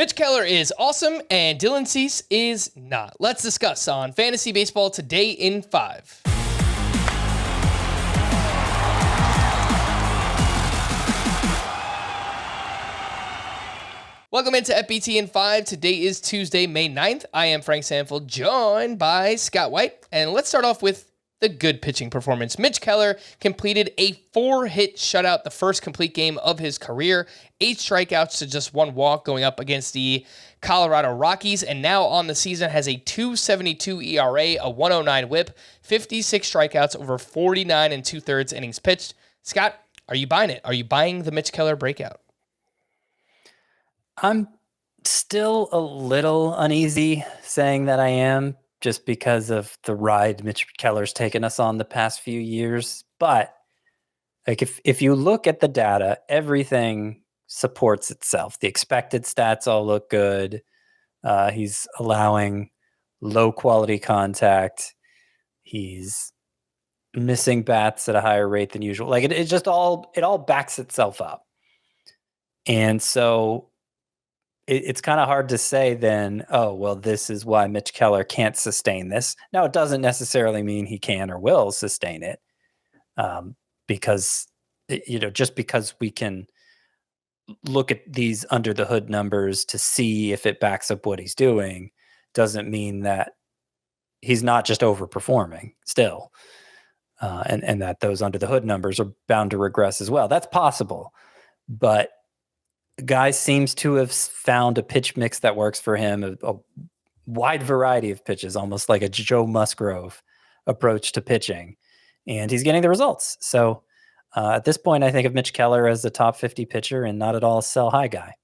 Mitch Keller is awesome and Dylan Cease is not. Let's discuss on Fantasy Baseball Today in 5. Welcome into FBT in 5. Today is Tuesday, May 9th. I am Frank Sanford, joined by Scott White. And let's start off with the good pitching performance. Mitch Keller completed a 4-hit shutout, the first complete game of his career. 8 strikeouts to just 1 walk going up against the Colorado Rockies. And now on the season has a 2.72 ERA, a 109 whip, 56 strikeouts over 49 and 2/3 innings pitched. Scott, are you buying it? Are you buying the Mitch Keller breakout? I'm still a little uneasy saying that I am, just because of the ride Mitch Keller's taken us on the past few years. But like if you look at the data, everything supports itself. The expected stats all look good. He's allowing low quality contact. He's missing bats at a higher rate than usual. Like it all backs itself up. And so it's kind of hard to say then, oh, well, this is why Mitch Keller can't sustain this. Now, it doesn't necessarily mean he can or will sustain it, because, just because we can look at these under the hood numbers to see if it backs up what he's doing doesn't mean that he's not just overperforming still, and that those under the hood numbers are bound to regress as well. That's possible, but guy seems to have found a pitch mix that works for him, a wide variety of pitches, almost like a Joe Musgrove approach to pitching, and he's getting the results. So at this point, I think of Mitch Keller as a top 50 pitcher and not at all a sell high guy.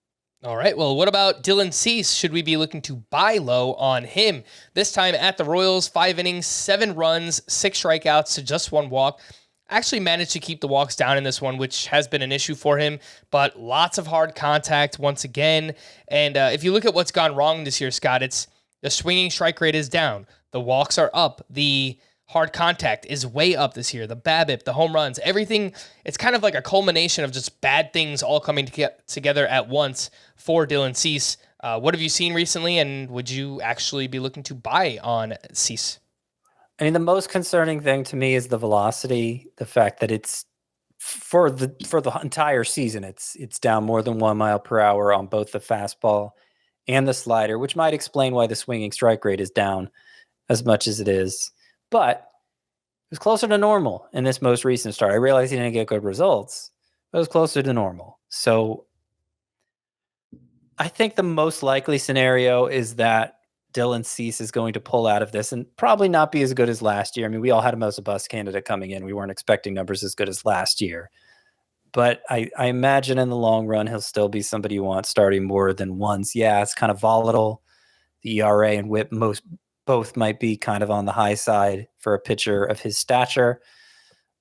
All right, well, what about Dylan Cease? Should we be looking to buy low on him? This time at the Royals, 5 innings, 7 runs, 6 strikeouts to just 1 walk. Actually managed to keep the walks down in this one, which has been an issue for him, but lots of hard contact once again. And if you look at what's gone wrong this year, Scott, it's the swinging strike rate is down. The walks are up. The hard contact is way up this year. The BABIP, the home runs, everything. It's kind of like a culmination of just bad things all coming together at once for Dylan Cease. What have you seen recently, and would you actually be looking to buy on Cease? I mean, the most concerning thing to me is the velocity, the fact that it's for the entire season, it's down more than 1 mile per hour on both the fastball and the slider, which might explain why the swinging strike rate is down as much as it is. But it was closer to normal in this most recent start. I realized he didn't get good results, but it was closer to normal. So I think the most likely scenario is that Dylan Cease is going to pull out of this and probably not be as good as last year. I mean, we all had him as a bust candidate coming in. We weren't expecting numbers as good as last year. But I imagine in the long run, he'll still be somebody you want starting more than once. Yeah, it's kind of volatile. The ERA and whip both might be kind of on the high side for a pitcher of his stature.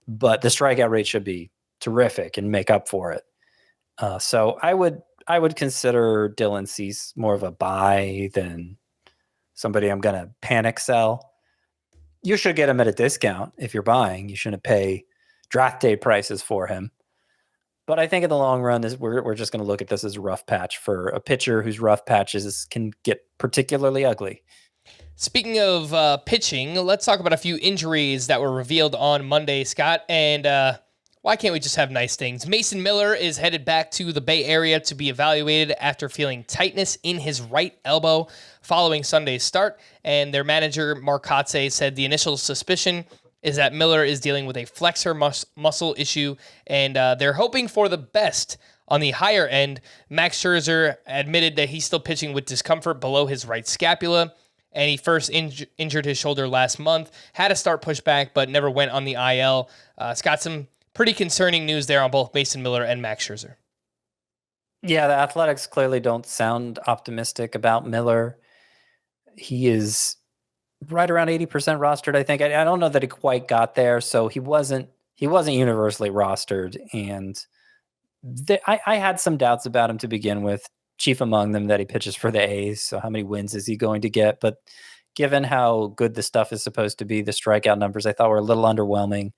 But the strikeout rate should be terrific and make up for it. So I would consider Dylan Cease more of a buy than somebody I'm going to panic sell. You should get him at a discount if you're buying. You shouldn't pay draft day prices for him. But I think in the long run, we're just going to look at this as a rough patch for a pitcher whose rough patches can get particularly ugly. Speaking of pitching, let's talk about a few injuries that were revealed on Monday, Scott. And why can't we just have nice things? Mason Miller is headed back to the Bay Area to be evaluated after feeling tightness in his right elbow following Sunday's start. And their manager, Mark Kotze, said the initial suspicion is that Miller is dealing with a flexor muscle issue, and they're hoping for the best. On the higher end, Max Scherzer admitted that he's still pitching with discomfort below his right scapula, and he first injured his shoulder last month, had a start pushback, but never went on the IL. Scott, some pretty concerning news there on both Mason Miller and Max Scherzer. Yeah, the Athletics clearly don't sound optimistic about Miller. He is right around 80% rostered, I think. I don't know that he quite got there, so he wasn't universally rostered. And I had some doubts about him to begin with, chief among them that he pitches for the A's. So how many wins is he going to get? But given how good the stuff is supposed to be, the strikeout numbers I thought were a little underwhelming.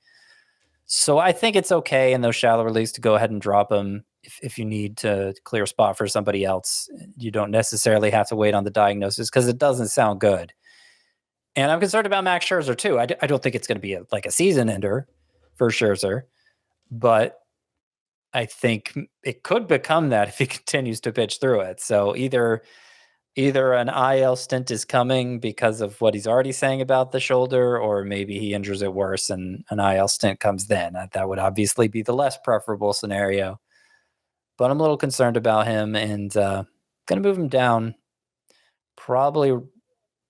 So I think it's okay in those shallow leagues to go ahead and drop him if you need to clear a spot for somebody else, you don't necessarily have to wait on the diagnosis because it doesn't sound good. And I'm concerned about Max Scherzer too. I don't think it's going to be like a season ender for Scherzer, but I think it could become that if he continues to pitch through it. So either an IL stint is coming because of what he's already saying about the shoulder, or maybe he injures it worse and an IL stint comes then. That would obviously be the less preferable scenario. But I'm a little concerned about him and going to move him down probably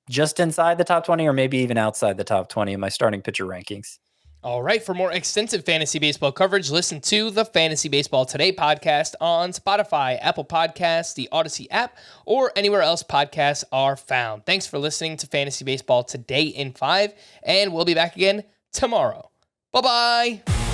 just inside the top 20 or maybe even outside the top 20 in my starting pitcher rankings. All right. For more extensive fantasy baseball coverage, listen to the Fantasy Baseball Today podcast on Spotify, Apple Podcasts, the Audacy app, or anywhere else podcasts are found. Thanks for listening to Fantasy Baseball Today in 5, and we'll be back again tomorrow. Bye-bye.